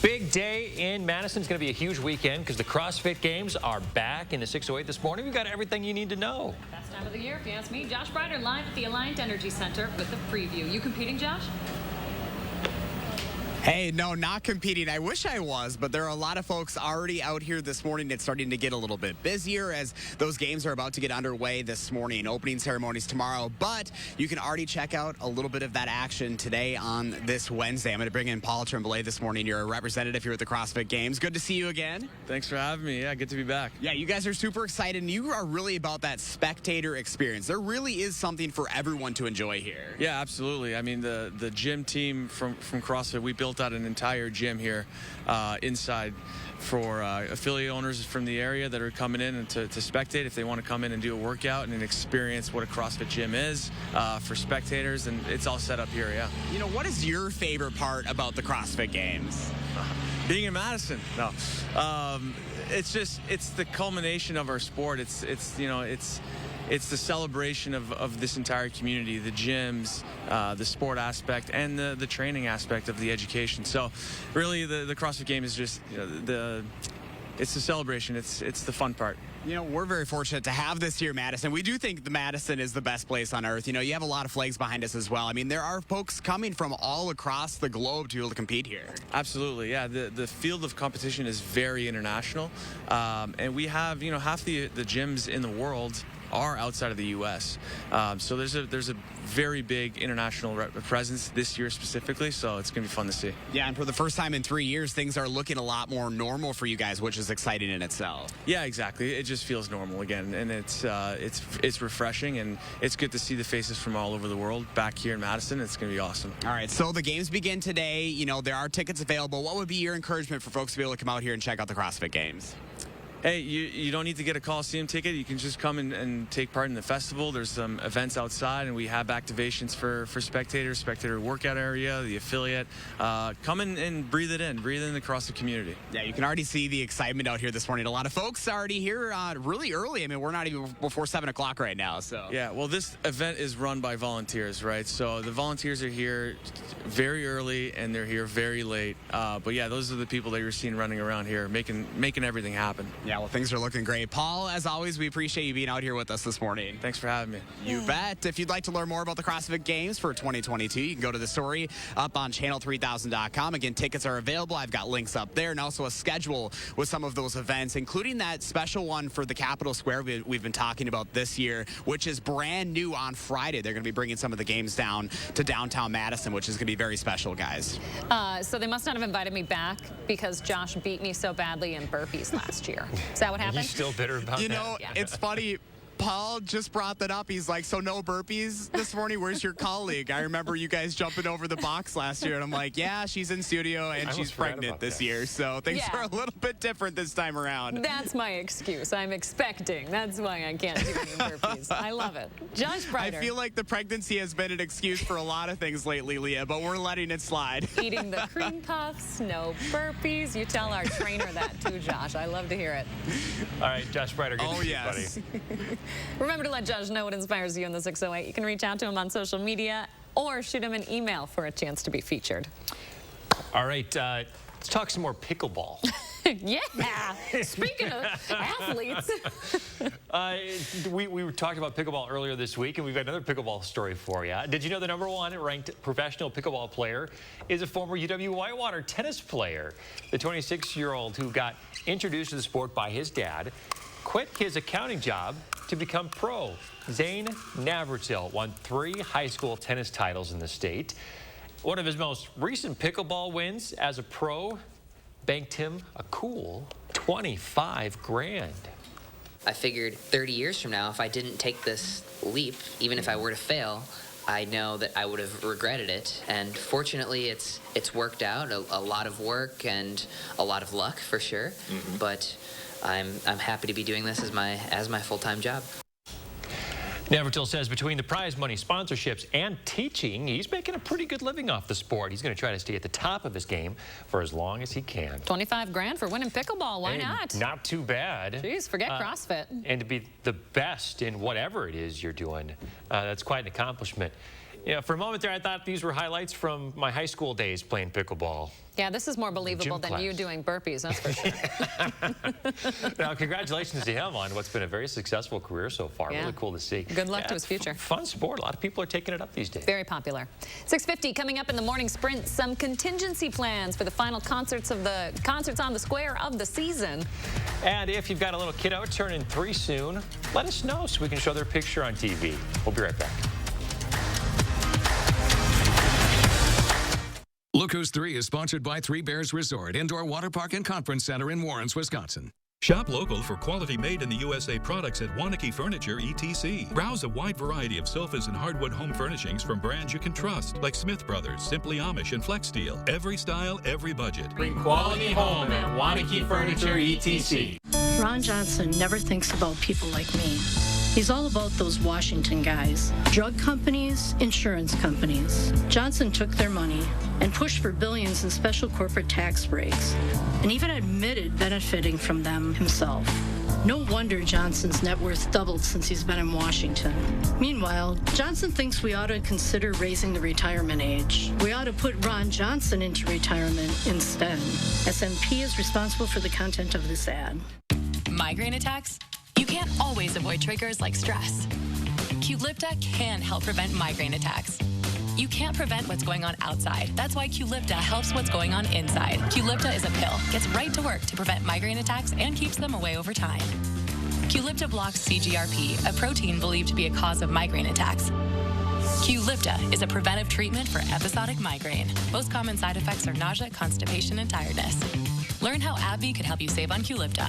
Big day in Madison. It's going to be a huge weekend because the CrossFit Games are back in the 608 this morning. We've got everything you need to know. Best time of the year, if you ask me. Josh Breider live at the Alliant Energy Center with the preview. You competing, Josh? Hey, no, not competing. I wish I was, but there are a lot of folks already out here this morning. It's starting to get a little bit busier as those games are about to get underway this morning. Opening ceremonies tomorrow, but you can already check out a little bit of that action today on this Wednesday. I'm going to bring in Paul Tremblay this morning. You're a representative here at the CrossFit Games. Good to see you again. Thanks for having me. Yeah, good to be back. Yeah, you guys are super excited, and you are really about that spectator experience. There really is something for everyone to enjoy here. Yeah, absolutely. I mean, the gym team from CrossFit, we built out an entire gym here inside for affiliate owners from the area that are coming in and to spectate if they want to come in and do a workout and experience what a CrossFit gym is for spectators, and it's all set up here, yeah. You know, what is your favorite part about the CrossFit Games? Being in Madison. No. It's the culmination of our sport. It's the celebration of this entire community, the gyms, the sport aspect, and the training aspect of the education. So really the CrossFit Game is just it's the celebration. It's the fun part. You know, we're very fortunate to have this here, Madison. We do think the Madison is the best place on earth. You know, you have a lot of flags behind us as well. I mean, there are folks coming from all across the globe to be able to compete here. Absolutely, yeah. The field of competition is very international. And we have, you know, half the gyms in the world are outside of the U.S. So there's a very big international presence this year specifically, so it's going to be fun to see. Yeah, and for the first time in 3 years, things are looking a lot more normal for you guys, which is exciting in itself. Yeah, exactly. It just feels normal again, and it's refreshing, and it's good to see the faces from all over the world back here in Madison. It's going to be awesome. All right, so the games begin today. You know, there are tickets available. What would be your encouragement for folks to be able to come out here and check out the CrossFit Games? Hey, you don't need to get a Coliseum ticket. You can just come and take part in the festival. There's some events outside, and we have activations for spectators, spectator workout area, the affiliate. Come in and breathe it in across the community. Yeah, you can already see the excitement out here this morning. A lot of folks already here really early. I mean, we're not even before 7 o'clock right now. So yeah, well, this event is run by volunteers, right? So the volunteers are here very early, and they're here very late. But yeah, those are the people that you're seeing running around here, making everything happen. Yeah, well, things are looking great. Paul, as always, we appreciate you being out here with us this morning. Thanks for having me. You bet. If you'd like to learn more about the CrossFit Games for 2022, you can go to the story up on channel3000.com. Again, tickets are available. I've got links up there and also a schedule with some of those events, including that special one for the Capitol Square we've been talking about this year, which is brand new on Friday. They're going to be bringing some of the games down to downtown Madison, which is going to be very special, guys. So they must not have invited me back because Josh beat me so badly in burpees last year. Is that what happened? Are you still bitter about that? You know, it's funny. Paul just brought that up. He's like, so no burpees this morning? Where's your colleague? I remember you guys jumping over the box last year, and I'm like, yeah, she's in studio, and she's pregnant this year, so things are a little bit different this time around. That's my excuse. I'm expecting. That's why I can't do any burpees. I love it. Josh Breider. I feel like the pregnancy has been an excuse for a lot of things lately, Leah, but we're letting it slide. Eating the cream puffs, no burpees. You tell our trainer that too, Josh. I love to hear it. All right, Josh Breider, good to see you, buddy. Remember to let Josh know what inspires you in the 608. You can reach out to him on social media or shoot him an email for a chance to be featured. All right, let's talk some more pickleball. Yeah. Speaking of athletes. We talked about pickleball earlier this week, and we've got another pickleball story for you. Did you know the #1 ranked professional pickleball player is a former UW-Whitewater tennis player? The 26-year-old who got introduced to the sport by his dad quit his accounting job to become pro. Zane Navratil won 3 high school tennis titles in the state. One of his most recent pickleball wins as a pro banked him a cool 25 grand. I figured 30 years from now, if I didn't take this leap, even if I were to fail, I know that I would have regretted it. And fortunately, it's worked out. A lot of work and a lot of luck for sure. But I'm happy to be doing this as my full-time job. Navratil says between the prize money, sponsorships, and teaching, he's making a pretty good living off the sport. He's going to try to stay at the top of his game for as long as he can. 25 grand for winning pickleball. Why not? Not too bad. Jeez, forget CrossFit. And to be the best in whatever it is you're doing, that's quite an accomplishment. Yeah, for a moment there, I thought these were highlights from my high school days playing pickleball. Yeah, this is more believable than you doing burpees, that's for sure. Now, congratulations to him on what's been a very successful career so far. Yeah. Really cool to see. Good luck to his future. Fun sport. A lot of people are taking it up these days. Very popular. 6:50 coming up in the morning sprint. Some contingency plans for the final concerts on the square of the season. And if you've got a little kiddo turning 3 soon, let us know so we can show their picture on TV. We'll be right back. Look Who's 3 is sponsored by Three Bears Resort, Indoor Water Park and Conference Center in Warrens, Wisconsin. Shop local for quality made-in-the-USA products at Wanakee Furniture, ETC. Browse a wide variety of sofas and hardwood home furnishings from brands you can trust, like Smith Brothers, Simply Amish, and Flex Steel. Every style, every budget. Bring quality home at Wanakee Furniture, ETC. Ron Johnson never thinks about people like me. He's all about those Washington guys. Drug companies, insurance companies. Johnson took their money and pushed for billions in special corporate tax breaks, and even admitted benefiting from them himself. No wonder Johnson's net worth doubled since he's been in Washington. Meanwhile, Johnson thinks we ought to consider raising the retirement age. We ought to put Ron Johnson into retirement instead. SMP is responsible for the content of this ad. Migraine attacks? You can't always avoid triggers like stress. Qulipta can help prevent migraine attacks. You can't prevent what's going on outside. That's why Qulipta helps what's going on inside. Qulipta is a pill, gets right to work to prevent migraine attacks and keeps them away over time. Qulipta blocks CGRP, a protein believed to be a cause of migraine attacks. Qulipta is a preventive treatment for episodic migraine. Most common side effects are nausea, constipation, and tiredness. Learn how AbbVie could help you save on Qulipta.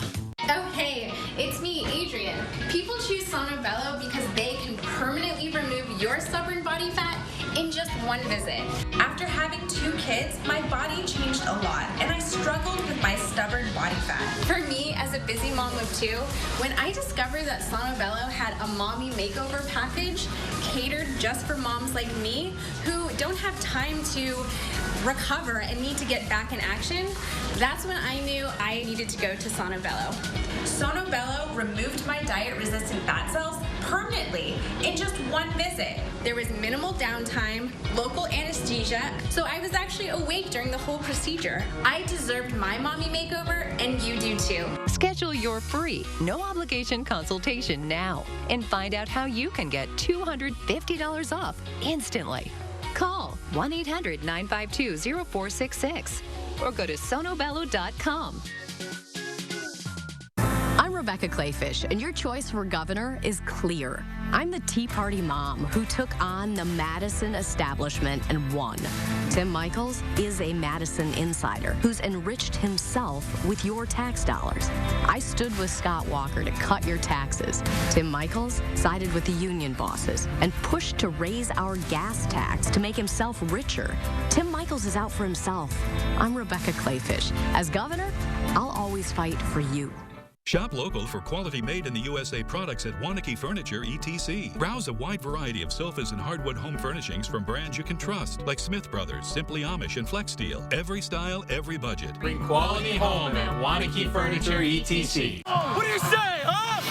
Oh, hey, it's me, Adrian. People choose Sono Bello because they can permanently remove your stubborn body fat in just one visit. After having 2 kids, my body changed a lot, and I struggled with my stubborn body fat. For me, as a busy mom of 2, when I discovered that Sono Bello had a mommy makeover package catered just for moms like me who don't have time to recover and need to get back in action, that's when I knew I needed to go to Sono Bello. Sono Bello removed my diet-resistant fat cells permanently in just one visit. There was minimal downtime, local anesthesia, so I was actually awake during the whole procedure. I deserved my mommy makeover, and you do too. Schedule your free, no-obligation consultation now and find out how you can get $250 off instantly. Call 1-800-952-0466 or go to sonobello.com. I'm Rebecca Clayfish, and your choice for governor is clear. I'm the Tea Party mom who took on the Madison establishment and won. Tim Michaels is a Madison insider who's enriched himself with your tax dollars. I stood with Scott Walker to cut your taxes. Tim Michaels sided with the union bosses and pushed to raise our gas tax to make himself richer. Tim Michaels is out for himself. I'm Rebecca Clayfish. As governor, I'll always fight for you. Shop local for quality made-in-the-USA products at Wanakee Furniture, ETC. Browse a wide variety of sofas and hardwood home furnishings from brands you can trust, like Smith Brothers, Simply Amish, and Flex Steel. Every style, every budget. Bring quality home at Wanakee Furniture, ETC. What do you say, huh?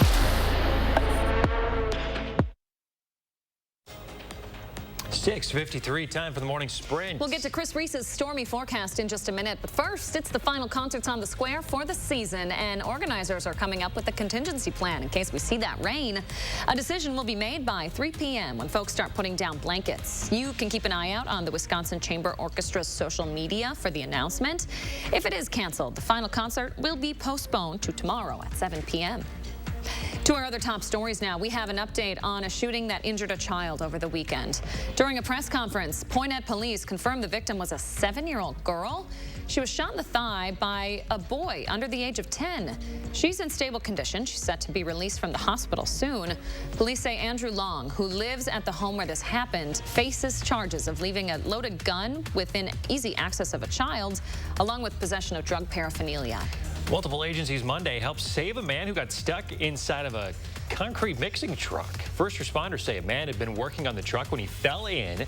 6:53, time for the morning sprint. We'll get to Chris Reese's stormy forecast in just a minute, but first, it's the final concerts on the square for the season, and organizers are coming up with a contingency plan in case we see that rain. A decision will be made by 3 p.m. when folks start putting down blankets. You can keep an eye out on the Wisconsin Chamber Orchestra's social media for the announcement. If it is canceled, the final concert will be postponed to tomorrow at 7 p.m. To our other top stories now, we have an update on a shooting that injured a child over the weekend. During a press conference, Poynette police confirmed the victim was a 7-year-old girl. She was shot in the thigh by a boy under the age of 10. She's in stable condition. She's set to be released from the hospital soon. Police say Andrew Long, who lives at the home where this happened, faces charges of leaving a loaded gun within easy access of a child, along with possession of drug paraphernalia. Multiple agencies Monday helped save a man who got stuck inside of a concrete mixing truck. First responders say a man had been working on the truck when he fell in.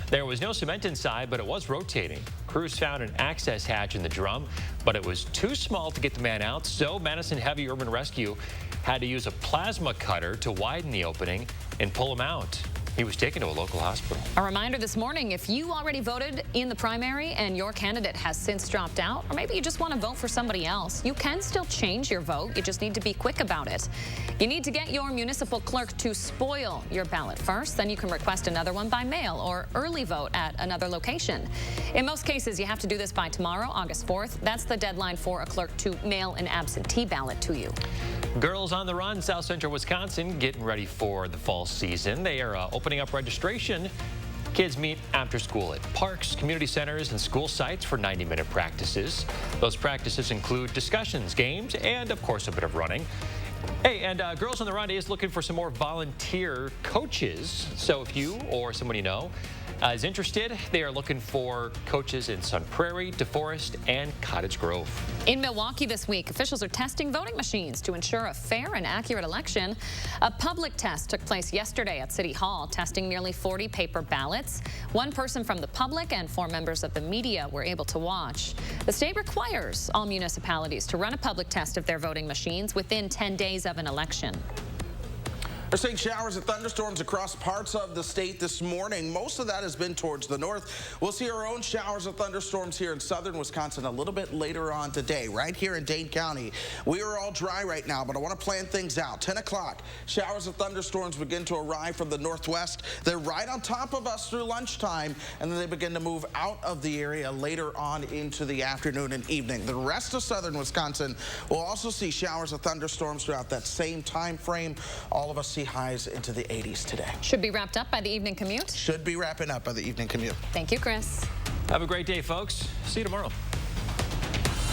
There was no cement inside, but it was rotating. Crews found an access hatch in the drum, but it was too small to get the man out, so Madison Heavy Urban Rescue had to use a plasma cutter to widen the opening and pull him out. He was taken to a local hospital. A reminder this morning, if you already voted in the primary and your candidate has since dropped out, or maybe you just want to vote for somebody else, you can still change your vote. You just need to be quick about it. You need to get your municipal clerk to spoil your ballot first, then you can request another one by mail or early vote at another location. In most cases, you have to do this by tomorrow, August 4th. That's the deadline for a clerk to mail an absentee ballot to you. Girls on the Run, South Central Wisconsin, getting ready for the fall season. They are opening up registration. Kids meet after school at parks, community centers, and school sites for 90-minute practices. Those practices include discussions, games, and, of course, a bit of running. Hey, and Girls on the Run is looking for some more volunteer coaches. So if you or someone you know is interested, they are looking for coaches in Sun Prairie, DeForest, and Cottage Grove. In Milwaukee this week, officials are testing voting machines to ensure a fair and accurate election. A public test took place yesterday at City Hall, testing nearly 40 paper ballots. One person from the public and 4 members of the media were able to watch. The state requires all municipalities to run a public test of their voting machines within 10 days of an election. We're seeing showers and thunderstorms across parts of the state this morning. Most of that has been towards the north. We'll see our own showers and thunderstorms here in southern Wisconsin a little bit later on today, right here in Dane County. We are all dry right now, but I want to plan things out. 10 o'clock, showers and thunderstorms begin to arrive from the northwest. They're right on top of us through lunchtime, and then they begin to move out of the area later on into the afternoon and evening. The rest of southern Wisconsin will also see showers and thunderstorms throughout that same time frame. All of us see highs into the 80s today. Should be wrapped up by the evening commute. Should be wrapping up by the evening commute. Thank you, Chris. Have a great day, folks. See you tomorrow.